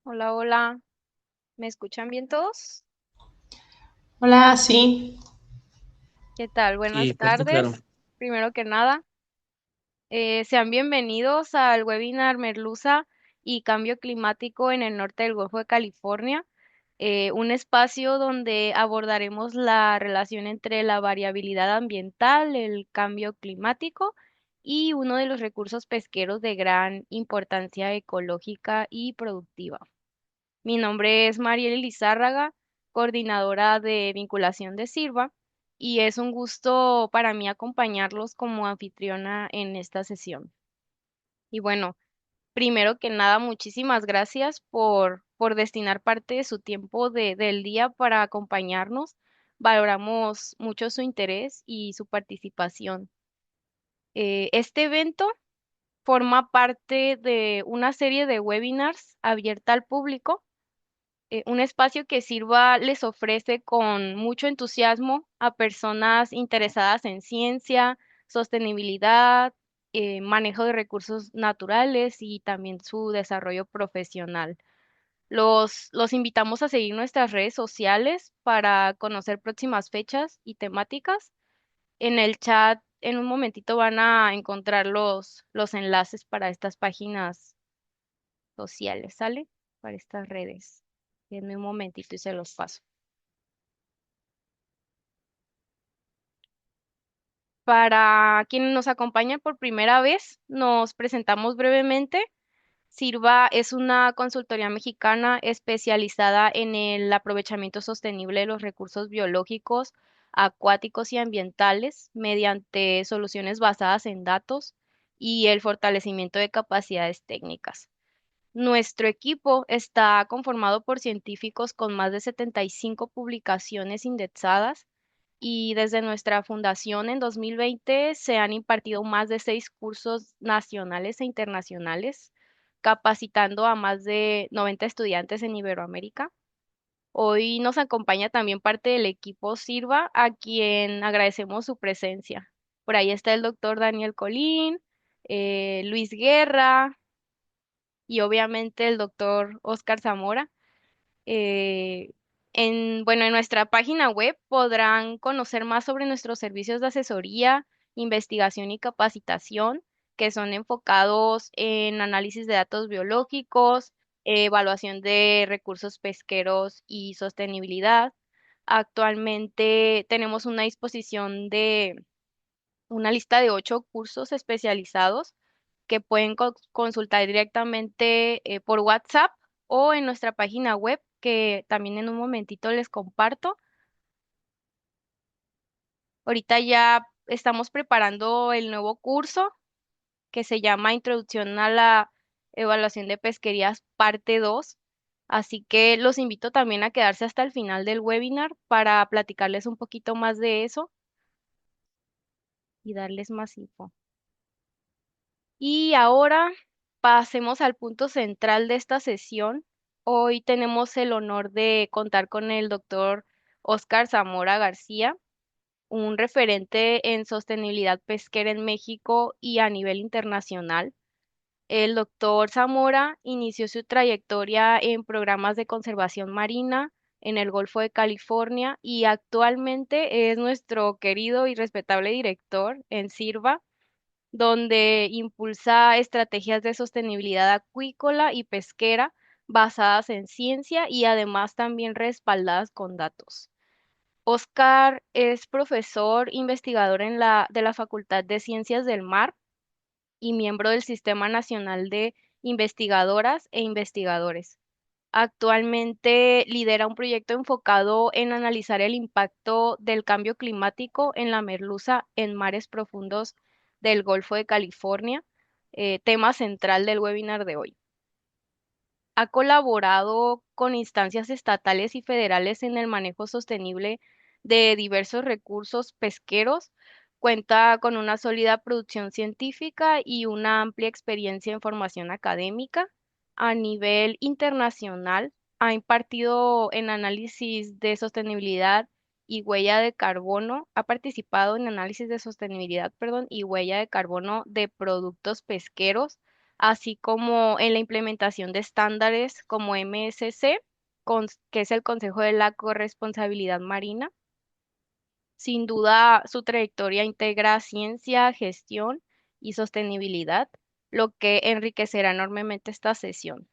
Hola, hola. ¿Me escuchan bien todos? Hola, sí, ¿Qué tal? sí, Buenas fuerte y claro. tardes. Primero que nada, sean bienvenidos al webinar Merluza y Cambio Climático en el norte del Golfo de California, un espacio donde abordaremos la relación entre la variabilidad ambiental, el cambio climático y uno de los recursos pesqueros de gran importancia ecológica y productiva. Mi nombre es Mariel Lizárraga, coordinadora de vinculación de Sirva, y es un gusto para mí acompañarlos como anfitriona en esta sesión. Y bueno, primero que nada, muchísimas gracias por destinar parte de su tiempo del día para acompañarnos. Valoramos mucho su interés y su participación. Este evento forma parte de una serie de webinars abierta al público, un espacio que Sirva les ofrece con mucho entusiasmo a personas interesadas en ciencia, sostenibilidad, manejo de recursos naturales y también su desarrollo profesional. Los invitamos a seguir nuestras redes sociales para conocer próximas fechas y temáticas. En el chat, en un momentito van a encontrar los enlaces para estas páginas sociales, ¿sale? Para estas redes. Denme un momentito y se los paso. Para quienes nos acompañan por primera vez, nos presentamos brevemente. Sirva es una consultoría mexicana especializada en el aprovechamiento sostenible de los recursos biológicos, acuáticos y ambientales mediante soluciones basadas en datos y el fortalecimiento de capacidades técnicas. Nuestro equipo está conformado por científicos con más de 75 publicaciones indexadas y desde nuestra fundación en 2020 se han impartido más de 6 cursos nacionales e internacionales, capacitando a más de 90 estudiantes en Iberoamérica. Hoy nos acompaña también parte del equipo Sirva, a quien agradecemos su presencia. Por ahí está el doctor Daniel Colín, Luis Guerra y obviamente el doctor Oscar Zamora. Eh, en nuestra página web podrán conocer más sobre nuestros servicios de asesoría, investigación y capacitación, que son enfocados en análisis de datos biológicos, evaluación de recursos pesqueros y sostenibilidad. Actualmente tenemos una disposición de una lista de 8 cursos especializados que pueden consultar directamente por WhatsApp o en nuestra página web, que también en un momentito les comparto. Ahorita ya estamos preparando el nuevo curso que se llama Introducción a la Evaluación de Pesquerías, parte 2. Así que los invito también a quedarse hasta el final del webinar para platicarles un poquito más de eso y darles más info. Y ahora pasemos al punto central de esta sesión. Hoy tenemos el honor de contar con el doctor Oscar Zamora García, un referente en sostenibilidad pesquera en México y a nivel internacional. El doctor Zamora inició su trayectoria en programas de conservación marina en el Golfo de California y actualmente es nuestro querido y respetable director en Sirva, donde impulsa estrategias de sostenibilidad acuícola y pesquera basadas en ciencia y además también respaldadas con datos. Oscar es profesor investigador de la Facultad de Ciencias del Mar y miembro del Sistema Nacional de Investigadoras e Investigadores. Actualmente lidera un proyecto enfocado en analizar el impacto del cambio climático en la merluza en mares profundos del Golfo de California, tema central del webinar de hoy. Ha colaborado con instancias estatales y federales en el manejo sostenible de diversos recursos pesqueros, cuenta con una sólida producción científica y una amplia experiencia en formación académica. A nivel internacional, ha impartido en análisis de sostenibilidad y huella de carbono, ha participado en análisis de sostenibilidad, perdón, y huella de carbono de productos pesqueros, así como en la implementación de estándares como MSC, que es el Consejo de la Corresponsabilidad Marina. Sin duda, su trayectoria integra ciencia, gestión y sostenibilidad, lo que enriquecerá enormemente esta sesión.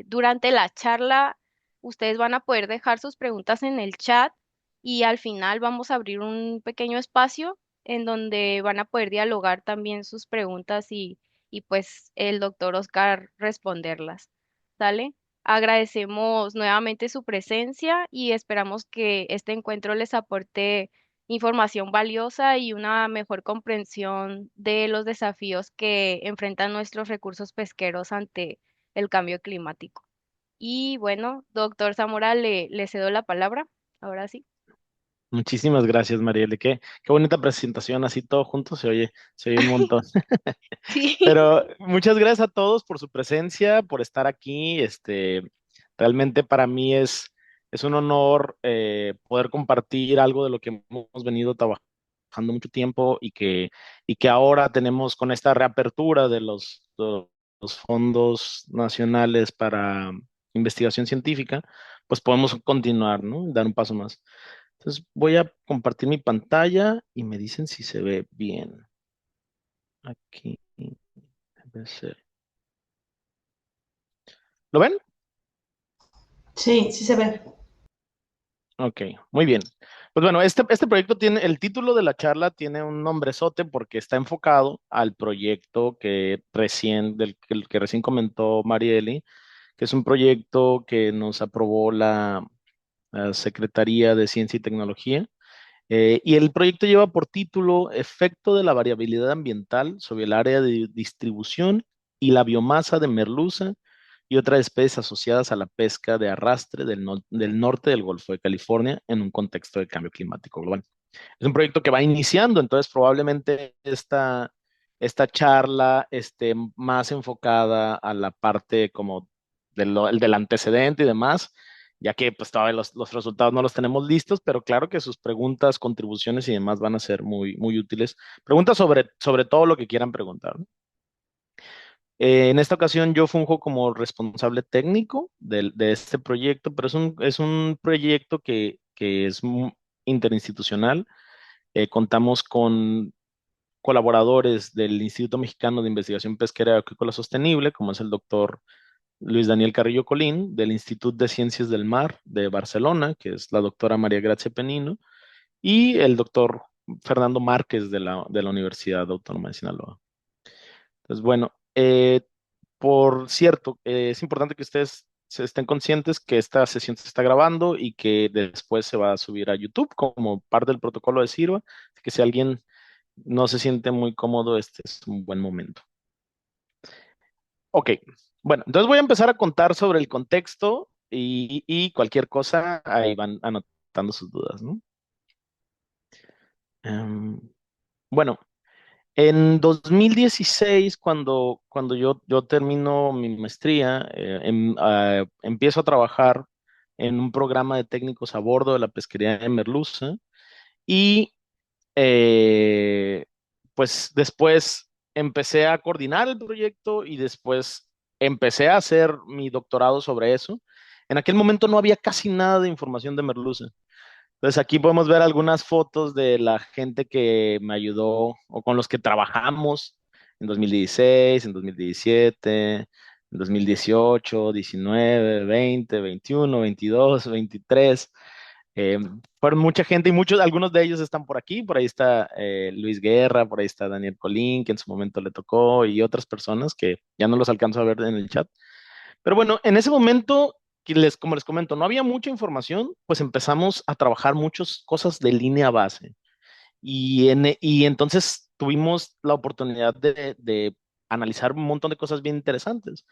Durante la charla, ustedes van a poder dejar sus preguntas en el chat y al final vamos a abrir un pequeño espacio en donde van a poder dialogar también sus preguntas y pues el doctor Oscar responderlas. ¿Sale? Agradecemos nuevamente su presencia y esperamos que este encuentro les aporte información valiosa y una mejor comprensión de los desafíos que enfrentan nuestros recursos pesqueros ante el cambio climático. Y bueno, doctor Zamora, le cedo la palabra. Ahora sí. Muchísimas gracias, Marielle. Qué bonita presentación, así todo junto se oye un montón. Sí. Pero muchas gracias a todos por su presencia, por estar aquí. Realmente para mí es un honor poder compartir algo de lo que hemos venido trabajando mucho tiempo y que ahora tenemos con esta reapertura de los fondos nacionales para investigación científica, pues podemos continuar, ¿no? Dar un paso más. Entonces voy a compartir mi pantalla y me dicen si se ve bien. Aquí debe ser. ¿Lo ven? Sí, sí se ve. Ok, muy bien. Pues bueno, este proyecto tiene, el título de la charla tiene un nombrezote porque está enfocado al proyecto del que recién comentó Marieli, que es un proyecto que nos aprobó la Secretaría de Ciencia y Tecnología. Y el proyecto lleva por título Efecto de la variabilidad ambiental sobre el área de distribución y la biomasa de merluza y otras especies asociadas a la pesca de arrastre del norte del Golfo de California en un contexto de cambio climático global. Es un proyecto que va iniciando, entonces probablemente esta charla esté más enfocada a la parte como del antecedente y demás, ya que pues todavía los resultados no los tenemos listos, pero claro que sus preguntas, contribuciones y demás van a ser muy útiles. Preguntas sobre todo lo que quieran preguntar, ¿no? En esta ocasión yo funjo como responsable técnico de este proyecto, pero es un proyecto que es interinstitucional. Contamos con colaboradores del Instituto Mexicano de Investigación Pesquera y Acuícola Sostenible, como es el doctor Luis Daniel Carrillo Colín, del Instituto de Ciencias del Mar de Barcelona, que es la doctora María Gracia Penino, y el doctor Fernando Márquez de la Universidad Autónoma de Sinaloa. Entonces, bueno, por cierto, es importante que ustedes se estén conscientes que esta sesión se está grabando y que después se va a subir a YouTube como parte del protocolo de Sirva. Así que si alguien no se siente muy cómodo, este es un buen momento. Ok, bueno, entonces voy a empezar a contar sobre el contexto y cualquier cosa, ahí van anotando sus dudas, ¿no? Em, bueno, en 2016, cuando yo termino mi maestría, empiezo a trabajar en un programa de técnicos a bordo de la pesquería de merluza y Eh, pues después empecé a coordinar el proyecto y después empecé a hacer mi doctorado sobre eso. En aquel momento no había casi nada de información de merluza. Entonces aquí podemos ver algunas fotos de la gente que me ayudó o con los que trabajamos en 2016, en 2017, en 2018, 19, 20, 21, 22, 23. Eh, Fueron mucha gente y algunos de ellos están por ahí está Luis Guerra, por ahí está Daniel Colín, que en su momento le tocó, y otras personas que ya no los alcanzo a ver en el chat. Pero bueno, en ese momento, como les comento, no había mucha información, pues empezamos a trabajar muchas cosas de línea base. Y entonces tuvimos la oportunidad de analizar un montón de cosas bien interesantes,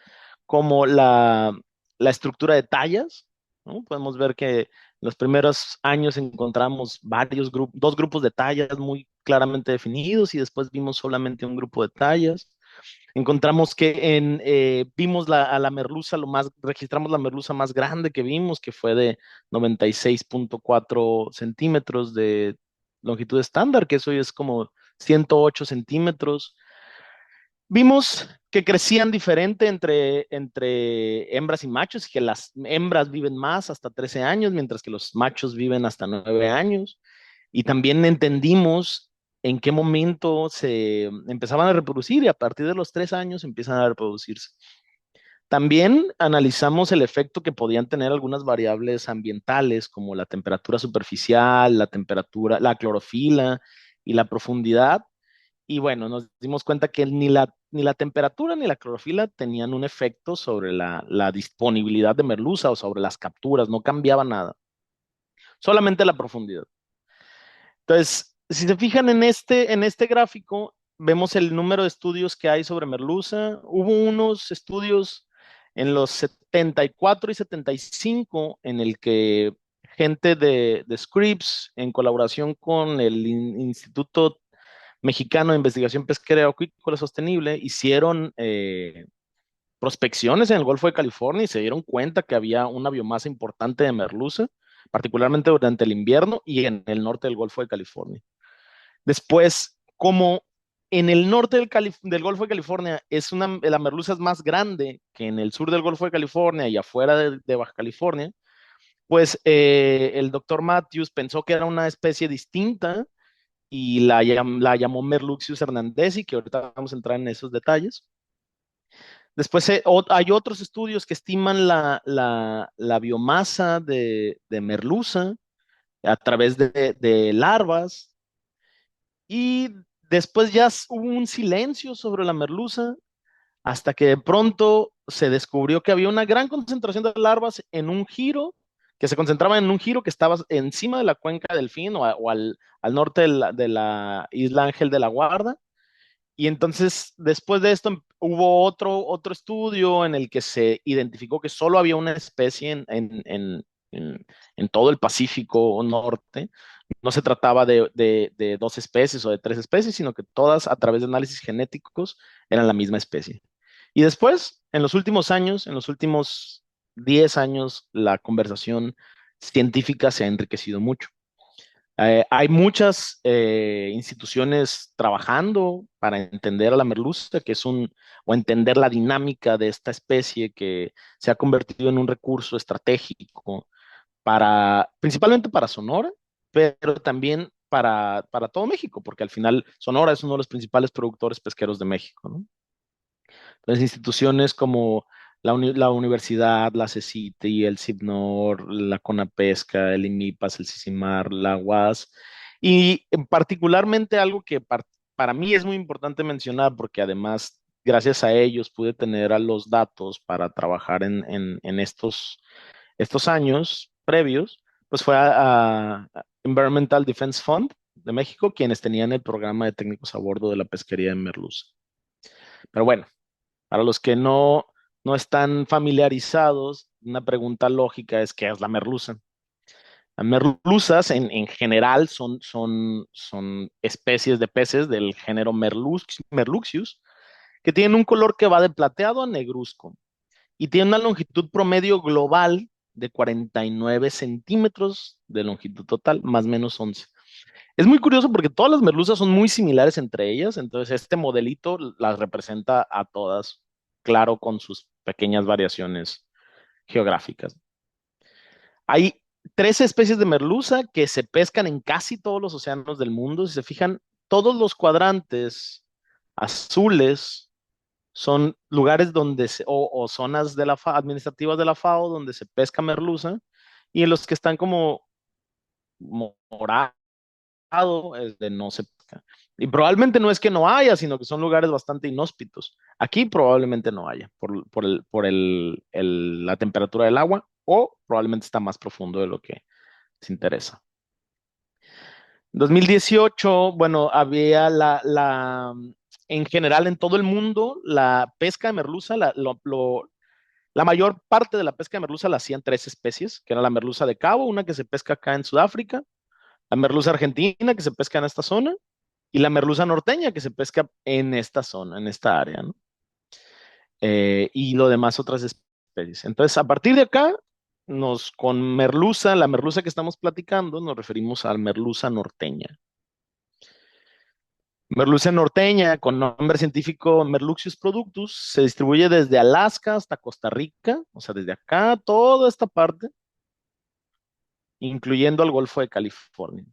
como la estructura de tallas, ¿no? Podemos ver que en los primeros años encontramos dos grupos de tallas muy claramente definidos y después vimos solamente un grupo de tallas. Encontramos que vimos a la merluza, registramos la merluza más grande que vimos, que fue de 96.4 centímetros de longitud estándar, que eso es como 108 centímetros. Vimos que crecían diferente entre hembras y machos, y que las hembras viven más hasta 13 años, mientras que los machos viven hasta 9 años. Y también entendimos en qué momento se empezaban a reproducir y a partir de los 3 años empiezan a reproducirse. También analizamos el efecto que podían tener algunas variables ambientales, como la temperatura superficial, la temperatura, la clorofila y la profundidad. Y bueno, nos dimos cuenta que ni la temperatura ni la clorofila tenían un efecto sobre la disponibilidad de merluza o sobre las capturas, no cambiaba nada, solamente la profundidad. Entonces, si se fijan en este gráfico, vemos el número de estudios que hay sobre merluza. Hubo unos estudios en los 74 y 75 en el que gente de Scripps, en colaboración con el Instituto Mexicano de Investigación Pesquera y Acuícola Sostenible, hicieron prospecciones en el Golfo de California y se dieron cuenta que había una biomasa importante de merluza, particularmente durante el invierno y en el norte del Golfo de California. Después, como en el norte del Golfo de California la merluza es más grande que en el sur del Golfo de California y afuera de Baja California, pues el doctor Matthews pensó que era una especie distinta y la llamó Merluccius hernandezi, que ahorita vamos a entrar en esos detalles. Después hay otros estudios que estiman la biomasa de merluza a través de larvas. Y después ya hubo un silencio sobre la merluza hasta que de pronto se descubrió que había una gran concentración de larvas en un giro, que se concentraba en un giro que estaba encima de la cuenca del Delfín o al norte de la isla Ángel de la Guarda. Y entonces, después de esto, hubo otro estudio en el que se identificó que solo había una especie en todo el Pacífico Norte. No se trataba de dos especies o de tres especies, sino que todas, a través de análisis genéticos, eran la misma especie. Y después, en los últimos años, en los últimos 10 años, la conversación científica se ha enriquecido mucho. Hay muchas instituciones trabajando para entender a la merluza, o entender la dinámica de esta especie que se ha convertido en un recurso estratégico principalmente para Sonora, pero también para todo México, porque al final Sonora es uno de los principales productores pesqueros de México, ¿no? Entonces, instituciones como la universidad, la CECITE, el CIBNOR, la CONAPESCA, el IMIPAS, el CICIMAR, la UAS, y particularmente algo que para mí es muy importante mencionar, porque además, gracias a ellos pude tener a los datos para trabajar en estos años previos, pues fue a Environmental Defense Fund de México, quienes tenían el programa de técnicos a bordo de la pesquería de merluza. Pero bueno, para los que no están familiarizados, una pregunta lógica es: ¿qué es la merluza? Las merluzas en general son especies de peces del género Merluccius, que tienen un color que va de plateado a negruzco y tienen una longitud promedio global de 49 centímetros de longitud total, más o menos 11. Es muy curioso porque todas las merluzas son muy similares entre ellas, entonces este modelito las representa a todas, claro, con sus pequeñas variaciones geográficas. Hay 13 especies de merluza que se pescan en casi todos los océanos del mundo. Si se fijan, todos los cuadrantes azules son lugares o zonas administrativas de la FAO donde se pesca merluza, y en los que están como morados es de no se pesca. Y probablemente no es que no haya, sino que son lugares bastante inhóspitos. Aquí probablemente no haya, por la temperatura del agua, o probablemente está más profundo de lo que se interesa. En 2018, bueno, había en general en todo el mundo, la pesca de merluza, la mayor parte de la pesca de merluza la hacían tres especies, que era la merluza de cabo, una que se pesca acá en Sudáfrica, la merluza argentina que se pesca en esta zona, y la merluza norteña que se pesca en esta zona, en esta área, ¿no? Y lo demás otras especies. Entonces, a partir de acá, con merluza, la merluza que estamos platicando, nos referimos a merluza norteña. Merluza norteña, con nombre científico Merluccius productus, se distribuye desde Alaska hasta Costa Rica, o sea, desde acá, toda esta parte, incluyendo el Golfo de California.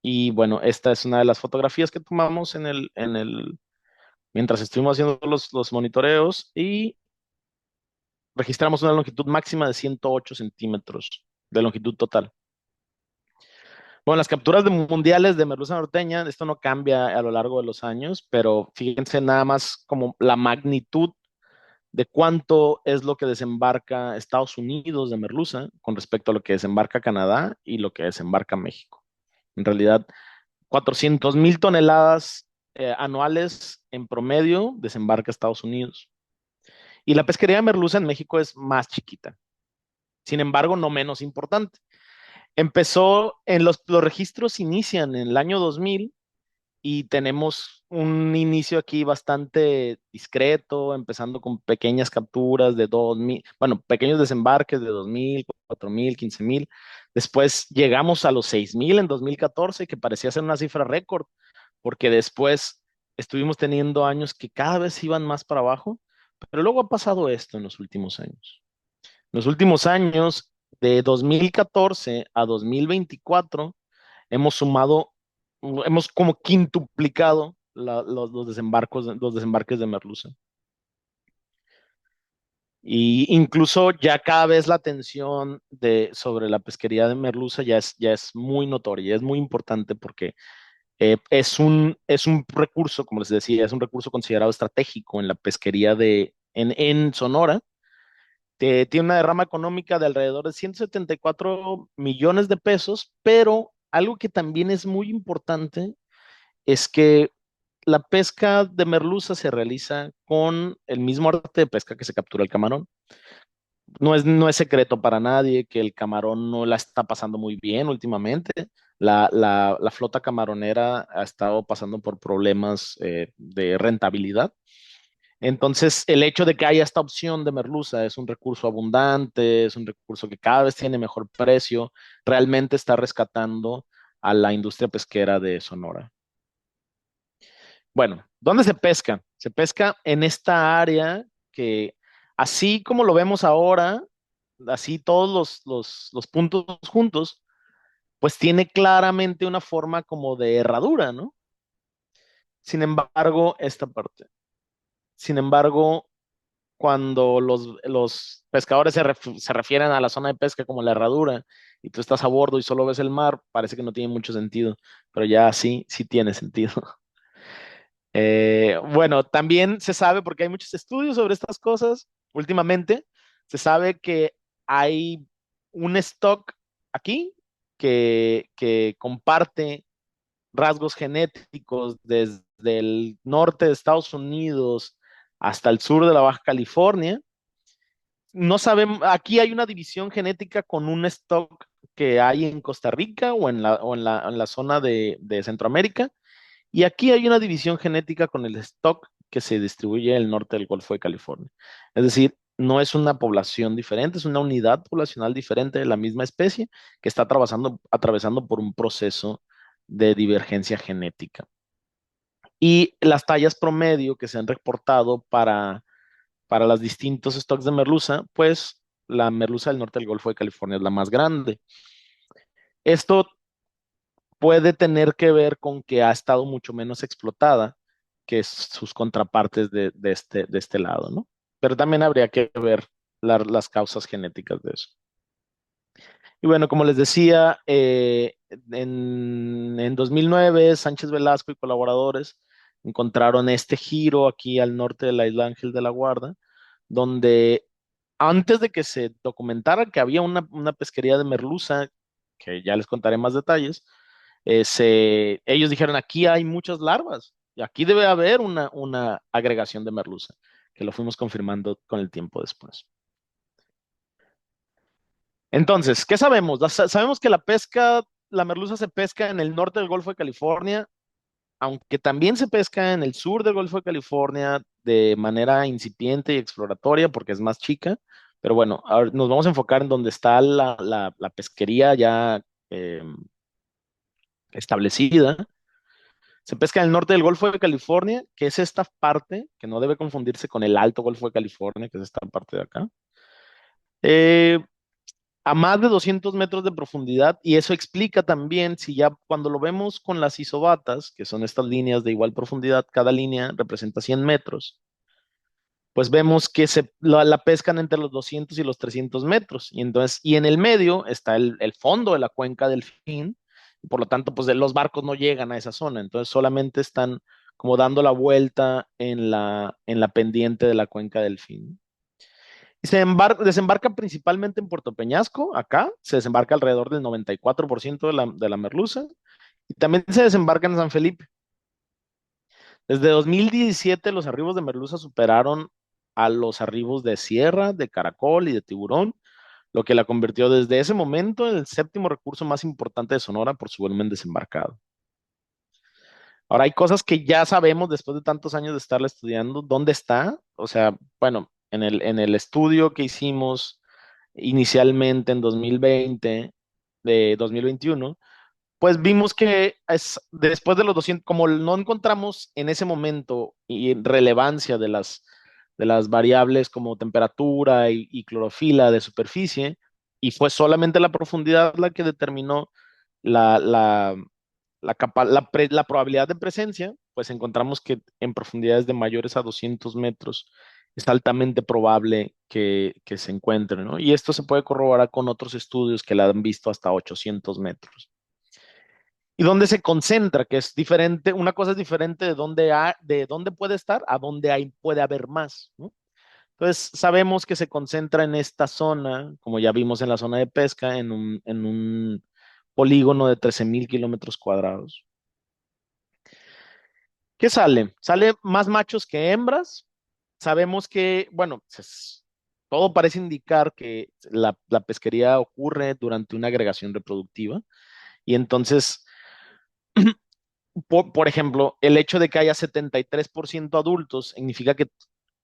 Y bueno, esta es una de las fotografías que tomamos mientras estuvimos haciendo los monitoreos y registramos una longitud máxima de 108 centímetros de longitud total. Bueno, las capturas mundiales de merluza norteña, esto no cambia a lo largo de los años, pero fíjense nada más como la magnitud de cuánto es lo que desembarca Estados Unidos de merluza con respecto a lo que desembarca Canadá y lo que desembarca México. En realidad, 400,000 toneladas anuales en promedio desembarca Estados Unidos. Y la pesquería de merluza en México es más chiquita, sin embargo, no menos importante. Empezó en los registros inician en el año 2000 y tenemos un inicio aquí bastante discreto, empezando con pequeñas capturas de 2,000, bueno, pequeños desembarques de 2,000, 4,000, 15,000. Después llegamos a los 6,000 en 2014, que parecía ser una cifra récord, porque después estuvimos teniendo años que cada vez iban más para abajo, pero luego ha pasado esto en los últimos años. En los últimos años, de 2014 a 2024, hemos sumado, hemos como quintuplicado los desembarques de merluza. Y incluso ya cada vez la atención sobre la pesquería de merluza ya es muy notoria, ya es muy importante porque es un recurso, como les decía, es un recurso considerado estratégico en la pesquería en Sonora. Tiene una derrama económica de alrededor de 174 millones de pesos, pero algo que también es muy importante es que la pesca de merluza se realiza con el mismo arte de pesca que se captura el camarón. No es secreto para nadie que el camarón no la está pasando muy bien últimamente. La flota camaronera ha estado pasando por problemas de rentabilidad. Entonces, el hecho de que haya esta opción de merluza es un recurso abundante, es un recurso que cada vez tiene mejor precio, realmente está rescatando a la industria pesquera de Sonora. Bueno, ¿dónde se pesca? Se pesca en esta área que, así como lo vemos ahora, así todos los puntos juntos, pues tiene claramente una forma como de herradura, ¿no? Sin embargo, esta parte. Sin embargo, cuando los pescadores se refieren a la zona de pesca como la herradura y tú estás a bordo y solo ves el mar, parece que no tiene mucho sentido, pero ya sí tiene sentido. Bueno, también se sabe, porque hay muchos estudios sobre estas cosas últimamente, se sabe que hay un stock aquí que comparte rasgos genéticos desde el norte de Estados Unidos hasta el sur de la Baja California. No sabemos, aquí hay una división genética con un stock que hay en Costa Rica o en la zona de Centroamérica, y aquí hay una división genética con el stock que se distribuye en el norte del Golfo de California. Es decir, no es una población diferente, es una unidad poblacional diferente de la misma especie que está atravesando por un proceso de divergencia genética. Y las tallas promedio que se han reportado para los distintos stocks de merluza, pues la merluza del norte del Golfo de California es la más grande. Esto puede tener que ver con que ha estado mucho menos explotada que sus contrapartes de este lado, ¿no? Pero también habría que ver las causas genéticas de eso. Y bueno, como les decía, en 2009, Sánchez Velasco y colaboradores encontraron este giro aquí al norte de la isla Ángel de la Guarda, donde antes de que se documentara que había una pesquería de merluza, que ya les contaré más detalles, ellos dijeron, aquí hay muchas larvas, y aquí debe haber una agregación de merluza, que lo fuimos confirmando con el tiempo después. Entonces, ¿qué sabemos? Sabemos que la merluza se pesca en el norte del Golfo de California, aunque también se pesca en el sur del Golfo de California de manera incipiente y exploratoria porque es más chica. Pero bueno, ahora nos vamos a enfocar en donde está la pesquería ya eh, establecida. Se pesca en el norte del Golfo de California, que es esta parte, que no debe confundirse con el Alto Golfo de California, que es esta parte de acá. Eh, a más de 200 metros de profundidad, y eso explica también, si ya cuando lo vemos con las isobatas, que son estas líneas de igual profundidad, cada línea representa 100 metros, pues vemos que la pescan entre los 200 y los 300 metros. Y entonces, y en el medio está el fondo de la cuenca del Fin, y por lo tanto, pues los barcos no llegan a esa zona. Entonces, solamente están como dando la vuelta en la pendiente de la cuenca del Fin. Y desembarca principalmente en Puerto Peñasco, acá, se desembarca alrededor del 94% de la merluza, y también se desembarca en San Felipe. Desde 2017 los arribos de merluza superaron a los arribos de sierra, de caracol y de tiburón, lo que la convirtió desde ese momento en el séptimo recurso más importante de Sonora por su volumen desembarcado. Ahora hay cosas que ya sabemos después de tantos años de estarla estudiando, ¿dónde está? O sea, bueno, en el estudio que hicimos inicialmente en 2020, de 2021, pues vimos que después de los 200, como no encontramos en ese momento y relevancia de las variables como temperatura y clorofila de superficie, y fue solamente la profundidad la que determinó la, la, la probabilidad de presencia, pues encontramos que en profundidades de mayores a 200 metros es altamente probable que se encuentre, ¿no? Y esto se puede corroborar con otros estudios que la han visto hasta 800 metros. Y dónde se concentra, que es diferente, una cosa es diferente de dónde puede estar a dónde puede haber más, ¿no? Entonces, sabemos que se concentra en esta zona, como ya vimos en la zona de pesca, en un polígono de 13,000 kilómetros cuadrados. ¿Qué sale? Sale más machos que hembras. Sabemos que, bueno, todo parece indicar que la pesquería ocurre durante una agregación reproductiva. Y entonces, por ejemplo, el hecho de que haya 73% adultos significa que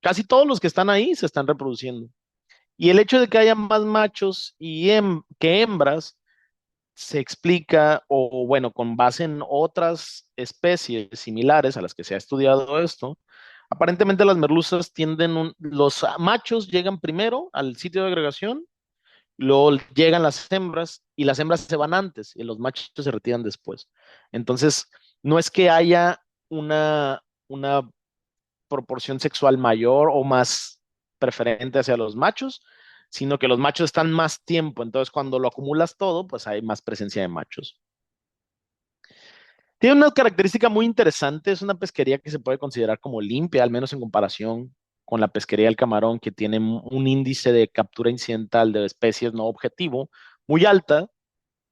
casi todos los que están ahí se están reproduciendo. Y el hecho de que haya más machos que hembras se explica, o bueno, con base en otras especies similares a las que se ha estudiado esto, aparentemente las merluzas los machos llegan primero al sitio de agregación, luego llegan las hembras y las hembras se van antes y los machos se retiran después. Entonces, no es que haya una proporción sexual mayor o más preferente hacia los machos, sino que los machos están más tiempo. Entonces, cuando lo acumulas todo, pues hay más presencia de machos. Tiene una característica muy interesante, es una pesquería que se puede considerar como limpia, al menos en comparación con la pesquería del camarón, que tiene un índice de captura incidental de especies no objetivo muy alta.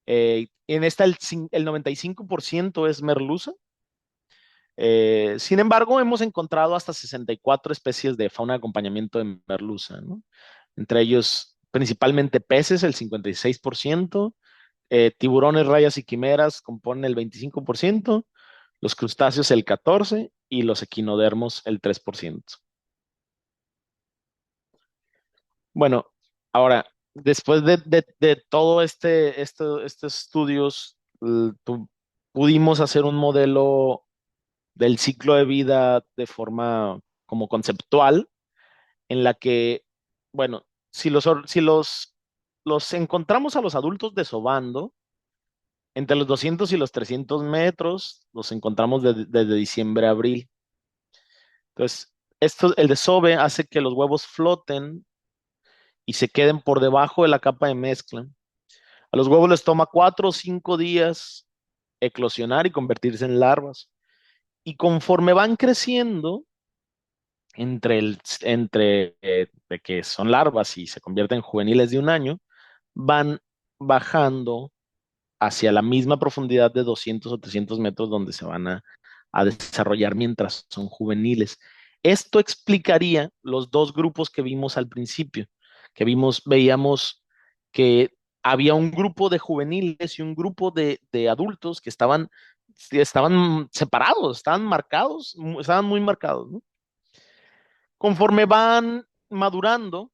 En esta el 95% es merluza. Sin embargo, hemos encontrado hasta 64 especies de fauna de acompañamiento de merluza, ¿no? Entre ellos, principalmente peces, el 56%, tiburones, rayas y quimeras componen el 25%, los crustáceos el 14% y los equinodermos el 3%. Bueno, ahora, después de todo estos estudios, pudimos hacer un modelo del ciclo de vida de forma como conceptual, en la que, bueno, si los encontramos a los adultos desobando, entre los 200 y los 300 metros, los encontramos desde diciembre a abril. Entonces, el desove hace que los huevos floten y se queden por debajo de la capa de mezcla. A los huevos les toma 4 o 5 días eclosionar y convertirse en larvas. Y conforme van creciendo, de que son larvas y se convierten en juveniles de un año, van bajando hacia la misma profundidad de 200 o 300 metros donde se van a desarrollar mientras son juveniles. Esto explicaría los dos grupos que vimos al principio, veíamos que había un grupo de juveniles y un grupo de adultos que estaban separados, estaban marcados, estaban muy marcados, ¿no? Conforme van madurando,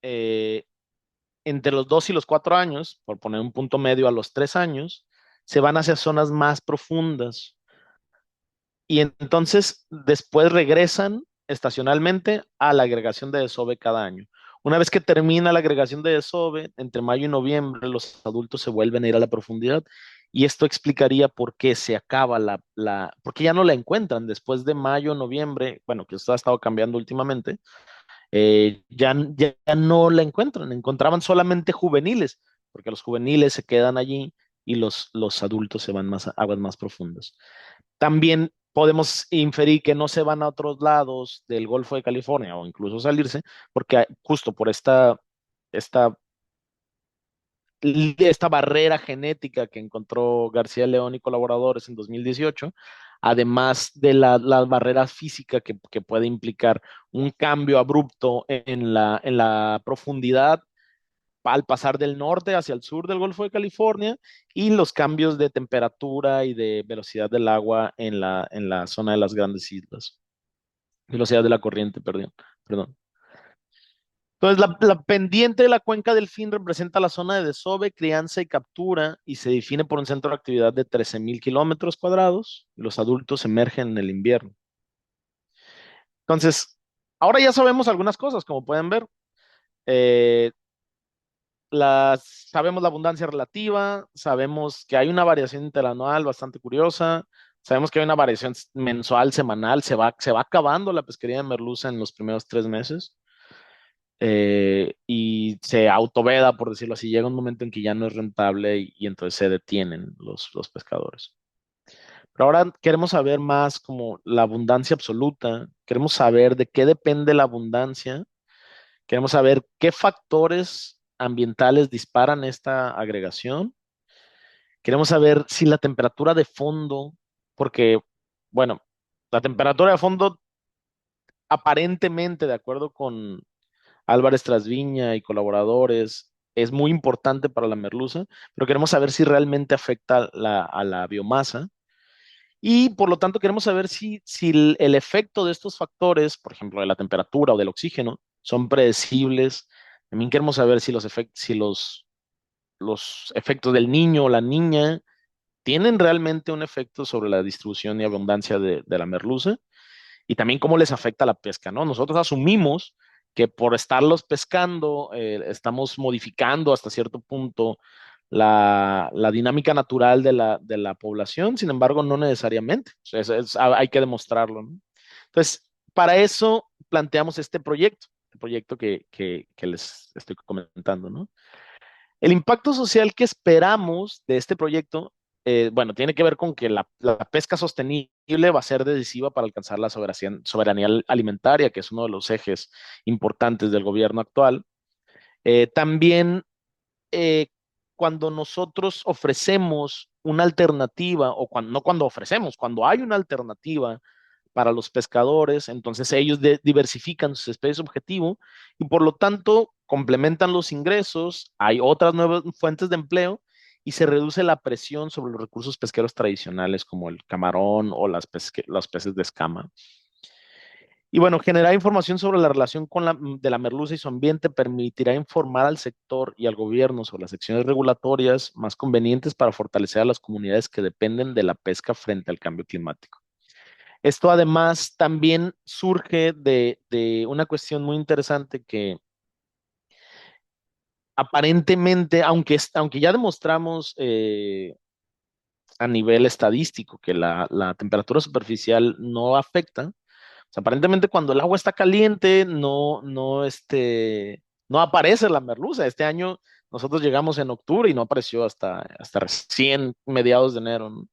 eh, entre los 2 y los 4 años, por poner un punto medio a los 3 años, se van hacia zonas más profundas. y entonces después regresan estacionalmente a la agregación de desove cada año. Una vez que termina la agregación de desove, entre mayo y noviembre, los adultos se vuelven a ir a la profundidad y esto explicaría por qué se acaba porque ya no la encuentran después de mayo, noviembre, bueno, que esto ha estado cambiando últimamente, ya no la encuentran, encontraban solamente juveniles, porque los juveniles se quedan allí y los adultos se van más a aguas más profundas. También podemos inferir que no se van a otros lados del Golfo de California o incluso salirse, porque justo por esta, esta barrera genética que encontró García León y colaboradores en 2018, además de la barrera física que puede implicar un cambio abrupto en la profundidad al pasar del norte hacia el sur del Golfo de California y los cambios de temperatura y de velocidad del agua en la zona de las grandes islas. Velocidad de la corriente, perdón. Perdón. Entonces, la pendiente de la cuenca del Fin representa la zona de desove, crianza y captura y se define por un centro de actividad de 13,000 kilómetros cuadrados. Los adultos emergen en el invierno. Entonces, ahora ya sabemos algunas cosas, como pueden ver. Eh, sabemos la abundancia relativa, sabemos que hay una variación interanual bastante curiosa, sabemos que hay una variación mensual, semanal, se va acabando la pesquería de merluza en los primeros 3 meses y se autoveda, por decirlo así, llega un momento en que ya no es rentable y entonces se detienen los pescadores. Pero ahora queremos saber más como la abundancia absoluta, queremos saber de qué depende la abundancia. Queremos saber qué factores ambientales disparan esta agregación. Queremos saber si la temperatura de fondo, porque, bueno, la temperatura de fondo aparentemente, de acuerdo con Álvarez Trasviña y colaboradores, es muy importante para la merluza, pero queremos saber si realmente afecta a la biomasa. Y por lo tanto queremos saber si el efecto de estos factores, por ejemplo, de la temperatura o del oxígeno, son predecibles. También queremos saber si los efectos del niño o la niña tienen realmente un efecto sobre la distribución y abundancia de la merluza y también cómo les afecta la pesca, ¿no? Nosotros asumimos que por estarlos pescando, estamos modificando hasta cierto punto la dinámica natural de la población, sin embargo, no necesariamente. O sea, hay que demostrarlo, ¿no? Entonces, para eso planteamos este proyecto que les estoy comentando, ¿no? El impacto social que esperamos de este proyecto, bueno, tiene que ver con que la pesca sostenible va a ser decisiva para alcanzar la soberanía alimentaria, que es uno de los ejes importantes del gobierno actual. También eh, cuando nosotros ofrecemos una alternativa, o no cuando ofrecemos, cuando hay una alternativa para los pescadores, entonces ellos diversifican sus especies objetivo y por lo tanto complementan los ingresos, hay otras nuevas fuentes de empleo y se reduce la presión sobre los recursos pesqueros tradicionales como el camarón o los peces de escama. Y bueno, generar información sobre la relación de la merluza y su ambiente permitirá informar al sector y al gobierno sobre las acciones regulatorias más convenientes para fortalecer a las comunidades que dependen de la pesca frente al cambio climático. Esto además también surge de una cuestión muy interesante que aparentemente, aunque ya demostramos a nivel estadístico que la temperatura superficial no afecta, o sea, aparentemente cuando el agua está caliente no aparece la merluza. Este año nosotros llegamos en octubre y no apareció hasta recién mediados de enero, ¿no?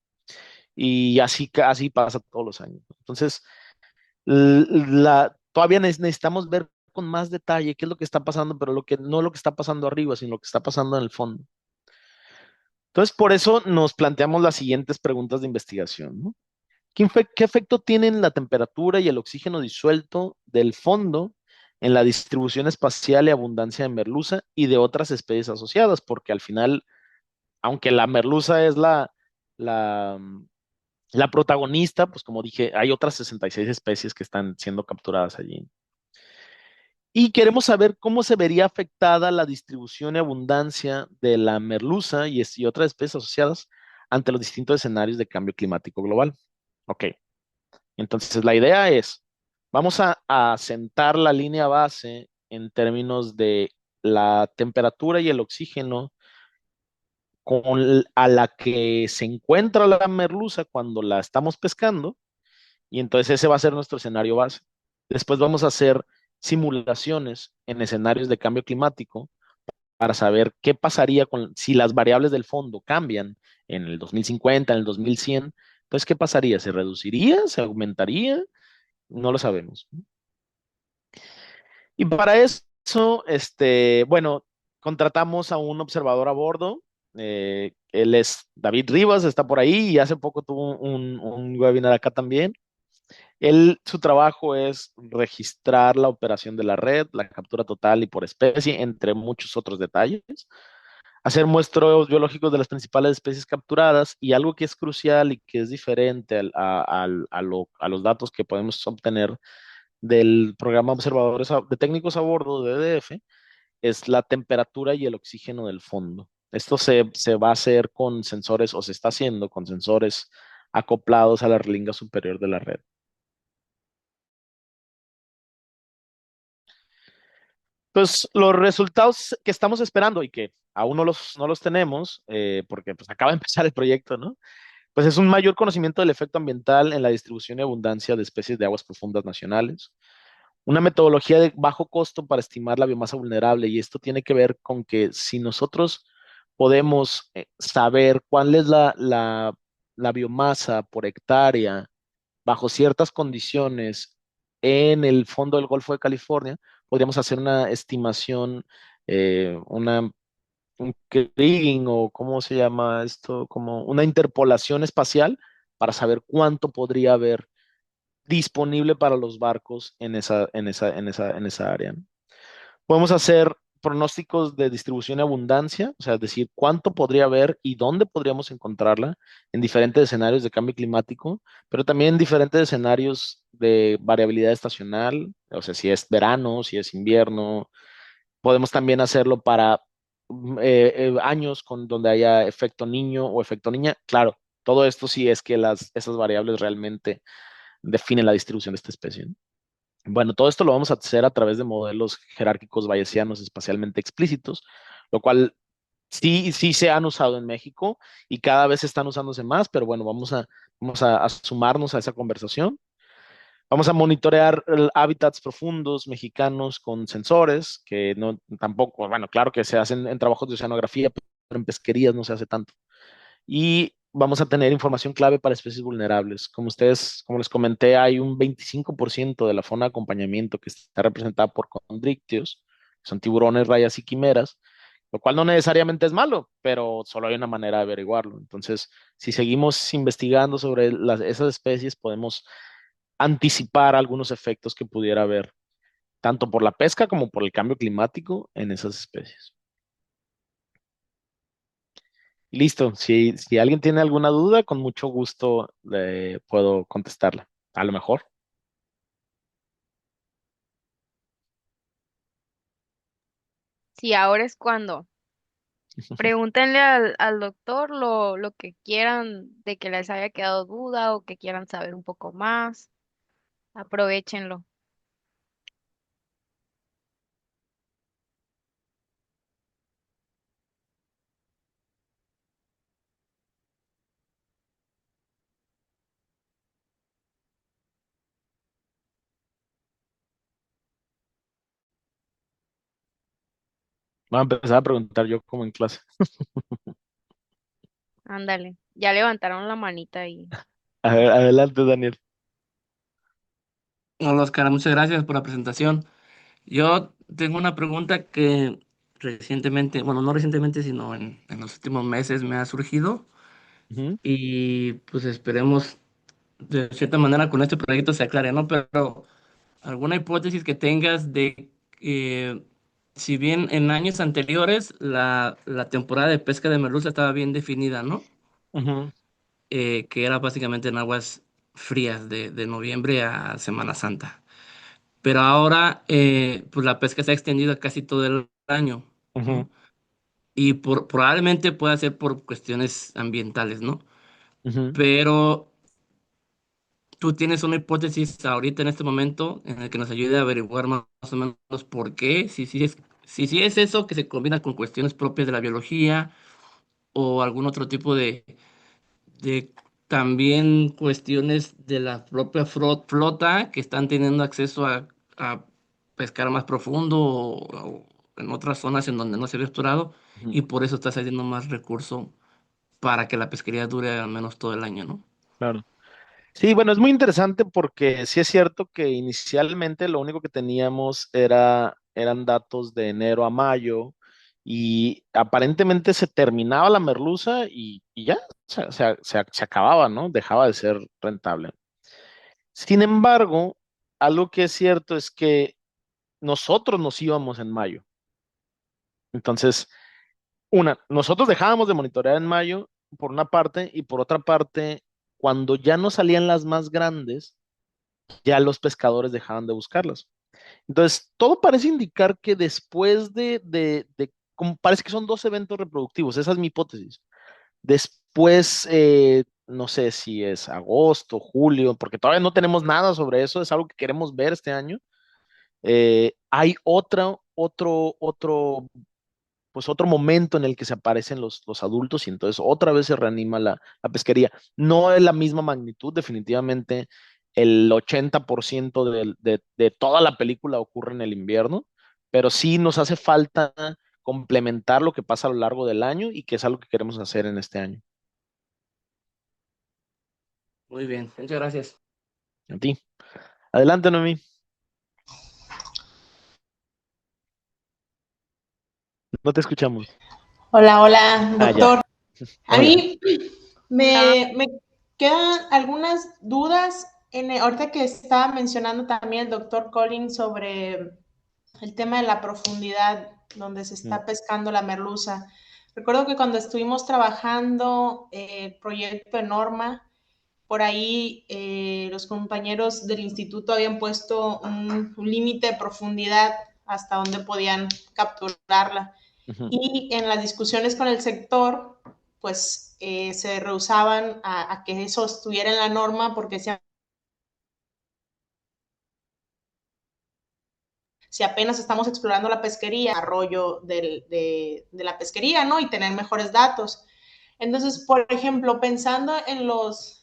Y así pasa todos los años. Entonces, todavía necesitamos ver con más detalle qué es lo que está pasando, pero no lo que está pasando arriba, sino lo que está pasando en el fondo. Entonces, por eso nos planteamos las siguientes preguntas de investigación, ¿no? ¿Qué efecto tienen la temperatura y el oxígeno disuelto del fondo en la distribución espacial y abundancia de merluza y de otras especies asociadas? Porque al final, aunque la merluza es la, la protagonista, pues como dije, hay otras 66 especies que están siendo capturadas allí. Y queremos saber cómo se vería afectada la distribución y abundancia de la merluza y otras especies asociadas ante los distintos escenarios de cambio climático global. Ok, Entonces, la idea es, vamos a sentar la línea base en términos de la temperatura y el oxígeno a la que se encuentra la merluza cuando la estamos pescando, y entonces ese va a ser nuestro escenario base. Después vamos a hacer simulaciones en escenarios de cambio climático para saber qué pasaría si las variables del fondo cambian en el 2050, en el 2100. Entonces, ¿qué pasaría? ¿Se reduciría? ¿Se aumentaría? No lo sabemos. Y para eso, bueno, contratamos a un observador a bordo. Él es David Rivas, está por ahí y hace poco tuvo un webinar acá también. Su trabajo es registrar la operación de la red, la captura total y por especie, entre muchos otros detalles. Hacer muestreos biológicos de las principales especies capturadas y algo que es crucial y que es diferente a los datos que podemos obtener del programa observadores de técnicos a bordo de EDF es la temperatura y el oxígeno del fondo. Esto se va a hacer con sensores o se está haciendo con sensores acoplados a la relinga superior de la red. Pues los resultados que estamos esperando y que aún no los tenemos, porque pues acaba de empezar el proyecto, ¿no? Pues es un mayor conocimiento del efecto ambiental en la distribución y abundancia de especies de aguas profundas nacionales, una metodología de bajo costo para estimar la biomasa vulnerable, y esto tiene que ver con que si nosotros podemos saber cuál es la biomasa por hectárea bajo ciertas condiciones en el fondo del Golfo de California, podríamos hacer una estimación, un kriging o cómo se llama esto, como una interpolación espacial para saber cuánto podría haber disponible para los barcos en esa área, ¿no? Podemos hacer pronósticos de distribución y abundancia, o sea, es decir, cuánto podría haber y dónde podríamos encontrarla en diferentes escenarios de cambio climático, pero también en diferentes escenarios de variabilidad estacional, o sea, si es verano, si es invierno. Podemos también hacerlo para años donde haya efecto niño o efecto niña. Claro, todo esto sí es que esas variables realmente definen la distribución de esta especie, ¿no? Bueno, todo esto lo vamos a hacer a través de modelos jerárquicos bayesianos espacialmente explícitos, lo cual sí se han usado en México y cada vez están usándose más, pero bueno, vamos a sumarnos a esa conversación. Vamos a monitorear hábitats profundos mexicanos con sensores, que no tampoco, bueno, claro que se hacen en trabajos de oceanografía, pero en pesquerías no se hace tanto. Y vamos a tener información clave para especies vulnerables. Como les comenté, hay un 25% de la fauna de acompañamiento que está representada por condrictios, que son tiburones, rayas y quimeras, lo cual no necesariamente es malo, pero solo hay una manera de averiguarlo. Entonces, si seguimos investigando sobre esas especies, podemos anticipar algunos efectos que pudiera haber, tanto por la pesca como por el cambio climático en esas especies. Listo, si alguien tiene alguna duda, con mucho gusto le puedo contestarla. A lo mejor. Sí, ahora es cuando. Pregúntenle al doctor lo que quieran, de que les haya quedado duda o que quieran saber un poco más. Aprovéchenlo. Voy a empezar a preguntar yo como en clase. Ándale. Ya levantaron la manita ahí. A ver, adelante, Daniel. Hola Oscar, muchas gracias por la presentación. Yo tengo una pregunta que recientemente, bueno, no recientemente, sino en los últimos meses me ha surgido Ujú, y pues esperemos de cierta manera con este proyecto se aclare, ¿no? Pero alguna hipótesis que tengas de si bien en años anteriores la temporada de pesca de merluza estaba bien definida, ¿no? ujú, Que era básicamente en aguas frías de noviembre a Semana Santa. Pero ahora pues la pesca se ha extendido casi todo el año, ujú, ¿no? Y probablemente pueda ser por cuestiones ambientales, ¿no? ujú, Pero ¿Tú tienes una hipótesis ahorita en este momento en el que nos ayude a averiguar más o menos por qué? Si sí es eso que se combina con cuestiones propias de la biología o algún otro tipo de también cuestiones de la propia flota que están teniendo acceso a pescar más profundo o en otras zonas en donde no se había explorado Ujú. y por eso está saliendo más recurso para que la pesquería dure al menos todo el año, ¿no? Claro. Sí, bueno, es muy interesante porque sí es cierto que inicialmente lo único que teníamos eran datos de enero a mayo y aparentemente se terminaba la merluza y ya se acababa, ¿no? Dejaba de ser rentable. Sin embargo, algo que es cierto es que nosotros nos íbamos en mayo. Entonces, nosotros dejábamos de monitorear en mayo por una parte y por otra parte, cuando ya no salían las más grandes, ya los pescadores dejaban de buscarlas. Entonces, todo parece indicar que después como parece que son dos eventos reproductivos, esa es mi hipótesis. Después, no sé si es agosto, julio, porque todavía no tenemos nada sobre eso, es algo que queremos ver este año. Hay pues otro momento en el que se aparecen los adultos y entonces otra vez se reanima la pesquería. No es la misma magnitud, definitivamente el 80% de toda la película ocurre en el invierno, pero sí nos hace falta complementar lo que pasa a lo largo del año y que es algo que queremos hacer en este año. Muy bien, muchas gracias. A ti. Adelante, Noemí. No te escuchamos. Hola, hola, Ah, ya. doctor. A Hola. mí Hola. me quedan algunas dudas ahorita que estaba mencionando también el doctor Collins sobre el tema de la profundidad donde se Mm, está pescando la merluza. Recuerdo que cuando estuvimos trabajando el proyecto de Norma, por ahí los compañeros del instituto habían puesto un límite de profundidad hasta donde podían capturarla. ujú. Y en las discusiones con el sector, pues se rehusaban a que eso estuviera en la norma porque si apenas estamos explorando la pesquería, arroyo de la pesquería, ¿no? Y tener mejores datos. Entonces, por ejemplo, pensando en los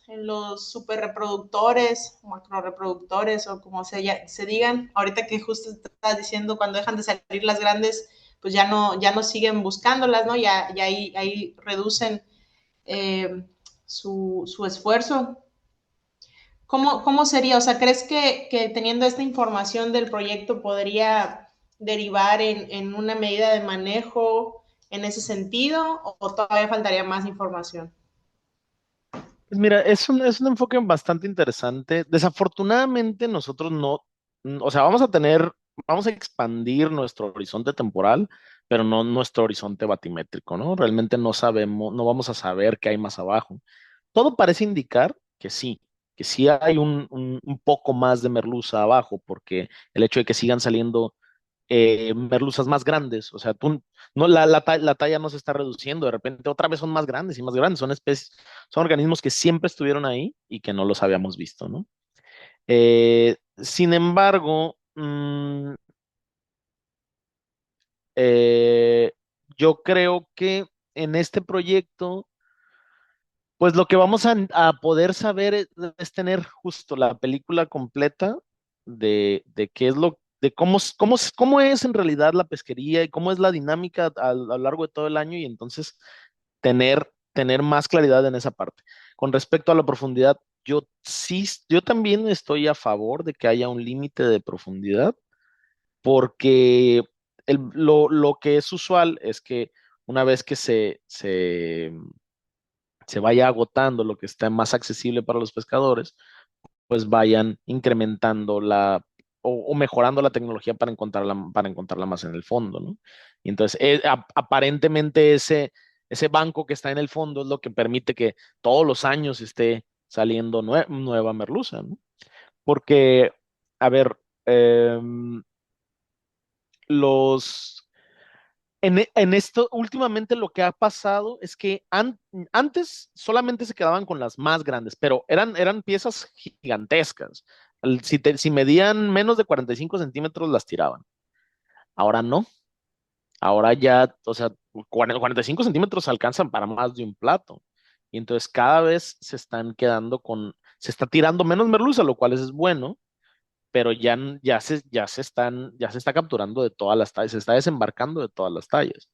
super reproductores, macro reproductores o como se digan, ahorita que justo estás diciendo, cuando dejan de salir las grandes, pues ya no siguen buscándolas, ¿no? Ya ahí reducen su esfuerzo. ¿Cómo sería? O sea, ¿crees que teniendo esta información del proyecto podría derivar en una medida de manejo en ese sentido o todavía faltaría más información? Pues mira, es un enfoque bastante interesante. Desafortunadamente, nosotros no, o sea, vamos a expandir nuestro horizonte temporal, pero no nuestro horizonte batimétrico, ¿no? Realmente no sabemos, no vamos a saber qué hay más abajo. Todo parece indicar que sí hay un poco más de merluza abajo, porque el hecho de que sigan saliendo merluzas más grandes. O sea, no, la talla no se está reduciendo, de repente otra vez son más grandes y más grandes. Son especies, son organismos que siempre estuvieron ahí y que no los habíamos visto, ¿no? Sin embargo, eh, yo creo que en este proyecto, pues lo que vamos a poder saber es tener justo la película completa de qué es de cómo es en realidad la pesquería y cómo es la dinámica a lo largo de todo el año y entonces tener más claridad en esa parte. Con respecto a la profundidad, yo también estoy a favor de que haya un límite de profundidad porque lo que es usual es que una vez que se vaya agotando lo que está más accesible para los pescadores, pues vayan incrementando o mejorando la tecnología para encontrarla más en el fondo, ¿no? Y entonces, aparentemente ese banco que está en el fondo es lo que permite que todos los años esté saliendo nueva merluza, ¿no? Porque, a ver, los, En esto, últimamente lo que ha pasado es que antes solamente se quedaban con las más grandes, pero eran piezas gigantescas. Si medían menos de 45 centímetros, las tiraban. Ahora no. Ahora ya, o sea, 45 centímetros alcanzan para más de un plato. Y entonces cada vez se está tirando menos merluza, lo cual es bueno, pero ya se está capturando de todas las tallas, se está desembarcando de todas las tallas.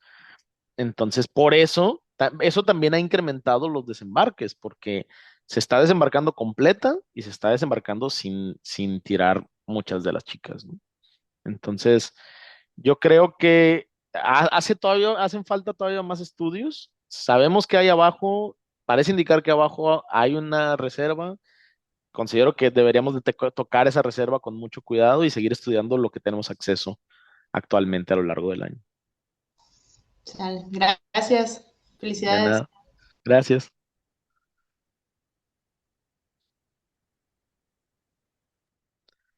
Entonces, por eso, eso también ha incrementado los desembarques, porque se está desembarcando completa y se está desembarcando sin tirar muchas de las chicas, ¿no? Entonces, yo creo que hacen falta todavía más estudios. Sabemos que hay abajo, parece indicar que abajo hay una reserva. Considero que deberíamos de tocar esa reserva con mucho cuidado y seguir estudiando lo que tenemos acceso actualmente a lo largo del año. Sale. Gracias. De Felicidades. nada. Gracias.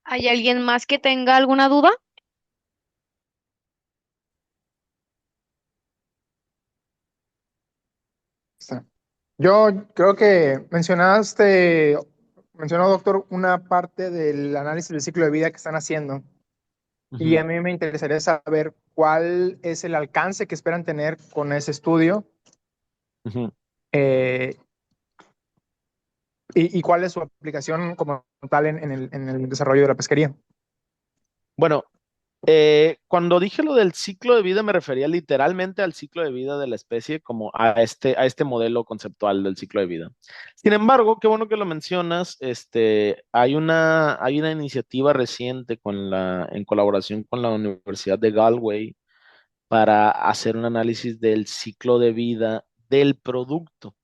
¿Hay alguien más que tenga alguna duda? Está. Yo creo que mencionó doctor una parte del análisis del ciclo de vida que están haciendo y Ujú, a mí me interesaría saber cuál es el alcance que esperan tener con ese estudio ujú. eh, y cuál es su aplicación como tal en el desarrollo de la pesquería. Bueno, cuando dije lo del ciclo de vida, me refería literalmente al ciclo de vida de la especie, como a este modelo conceptual del ciclo de vida. Sin embargo, qué bueno que lo mencionas. Hay una iniciativa reciente en colaboración con la Universidad de Galway para hacer un análisis del ciclo de vida del producto.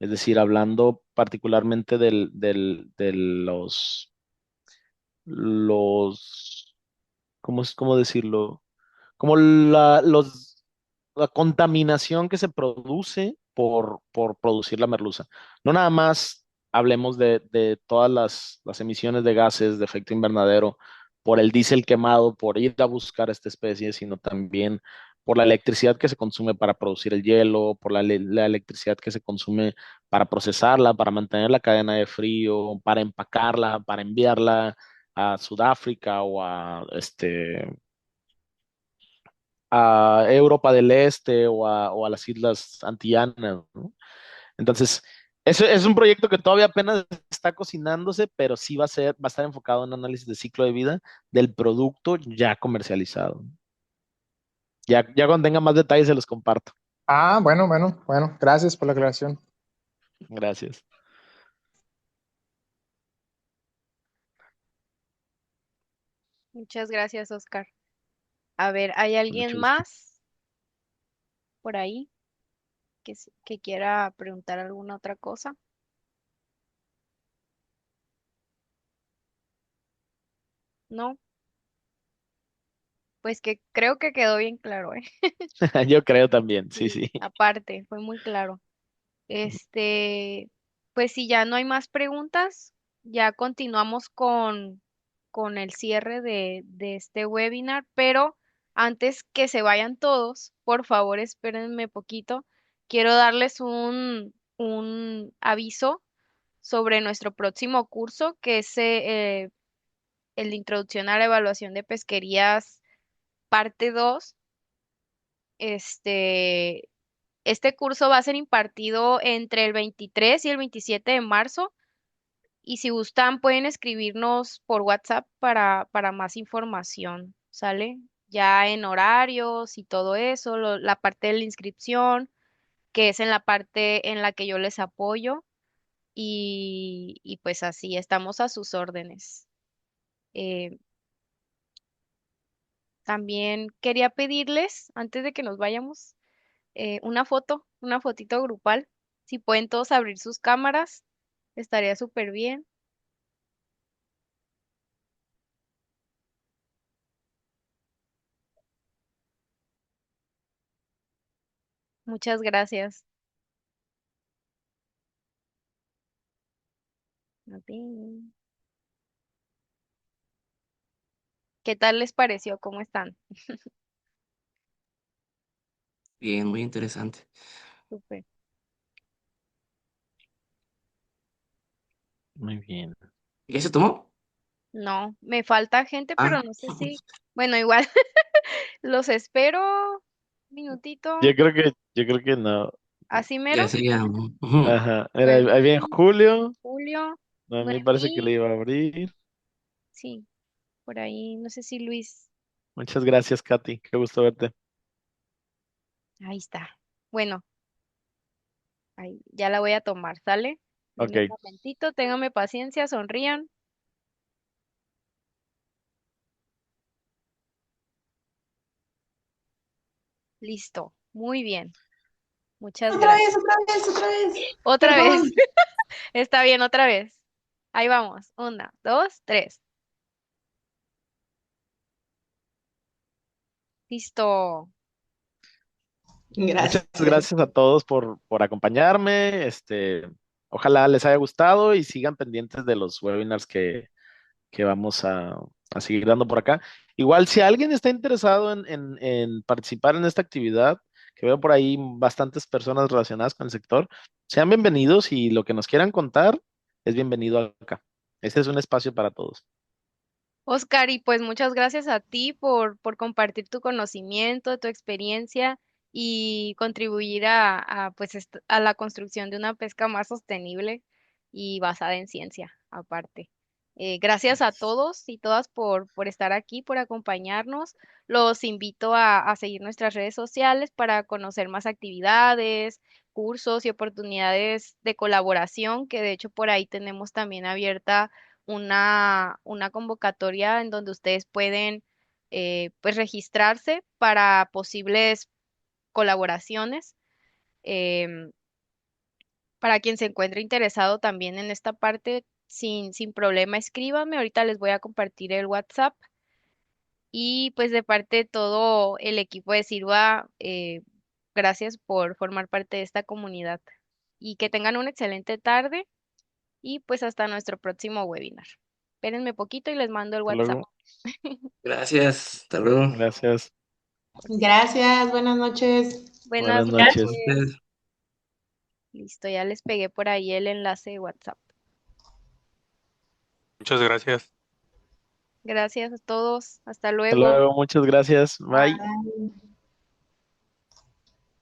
Es decir, hablando particularmente de los, ¿cómo decirlo? Como la contaminación que se produce por producir la merluza. No nada más hablemos de todas las emisiones de gases de efecto invernadero por el diésel quemado, por ir a buscar esta especie, sino también por la electricidad que se consume para producir el hielo, por la electricidad que se consume para procesarla, para mantener la cadena de frío, para empacarla, para enviarla a Sudáfrica o a Europa del Este o a las Islas Antillanas, ¿no? Entonces, eso es un proyecto que todavía apenas está cocinándose, pero sí va a estar enfocado en análisis de ciclo de vida del producto ya comercializado. Ya cuando tenga más detalles se los comparto. Ah, bueno, gracias por la aclaración. Gracias. Muchas gracias, Oscar. A ver, ¿hay Con alguien mucho gusto. más por ahí que quiera preguntar alguna otra cosa? No, pues que creo que quedó bien claro, ¿eh? Yo creo también, sí, Sí, sí. aparte, fue muy claro. Este, pues si ya no hay más preguntas, ya continuamos con el cierre de este webinar, pero antes que se vayan todos, por favor, espérenme poquito. Quiero darles un aviso sobre nuestro próximo curso, que es el de Introducción a la Evaluación de Pesquerías, parte 2. Este, este curso va a ser impartido entre el 23 y el 27 de marzo. Y si gustan, pueden escribirnos por WhatsApp para más información, ¿sale? Ya en horarios y todo eso, la parte de la inscripción, que es en la parte en la que yo les apoyo. Y pues así, estamos a sus órdenes. Eh, También quería pedirles, antes de que nos vayamos, una fotito grupal. Si pueden todos abrir sus cámaras, estaría súper bien. Muchas gracias. A ti. ¿Qué tal les pareció? ¿Cómo están? Bien, muy interesante. Súper. Muy bien. ¿Ya se tomó? No, me falta gente, Ah, pero no sé si. Bueno, igual los espero. Un minutito. Yo creo que no. Así ya mero. sería. Ujú. Ajá. Mira, Bueno, ahí viene Julio. Julio, A mí parece que le Noemí. iba a abrir. Sí, por ahí. No sé si Luis. Muchas gracias, Katy. Qué gusto verte. Ahí está. Bueno, ahí ya la voy a tomar, ¿sale? Denme un Ok. momentito, ténganme paciencia, sonrían. Listo. Muy bien. Muchas Otra gracias. vez, otra vez, otra vez. Otra vez. Perdón. Está bien, otra vez. Ahí vamos. Una, dos, tres. Listo. Muchas Gracias. gracias a todos por acompañarme. Ojalá les haya gustado y sigan pendientes de los webinars que vamos a seguir dando por acá. Igual, si alguien está interesado en participar en esta actividad, que veo por ahí bastantes personas relacionadas con el sector, sean bienvenidos y lo que nos quieran contar es bienvenido acá. Este es un espacio para todos. Oscar, y pues muchas gracias a ti por compartir tu conocimiento, tu experiencia y contribuir pues a la construcción de una pesca más sostenible y basada en ciencia, aparte. Gracias a todos y todas por estar aquí, por acompañarnos. Los invito a seguir nuestras redes sociales para conocer más actividades, cursos y oportunidades de colaboración, que de hecho por ahí tenemos también abierta una convocatoria en donde ustedes pueden pues registrarse para posibles colaboraciones. Em, para quien se encuentre interesado también en esta parte, sin problema, escríbame. Ahorita les voy a compartir el WhatsApp. Y pues de parte de todo el equipo de Sirva, gracias por formar parte de esta comunidad. Y que tengan una excelente tarde y pues hasta nuestro próximo webinar. Espérenme poquito y les mando el Hasta WhatsApp. luego. Gracias. Hasta luego. Gracias. Gracias, buenas noches. Buenas Buenas noches. Gracias a noches. ustedes. Listo, ya les pegué por ahí el enlace de WhatsApp. Muchas gracias. Gracias a todos. Hasta Hasta luego. luego. Muchas gracias. Bye. Bye.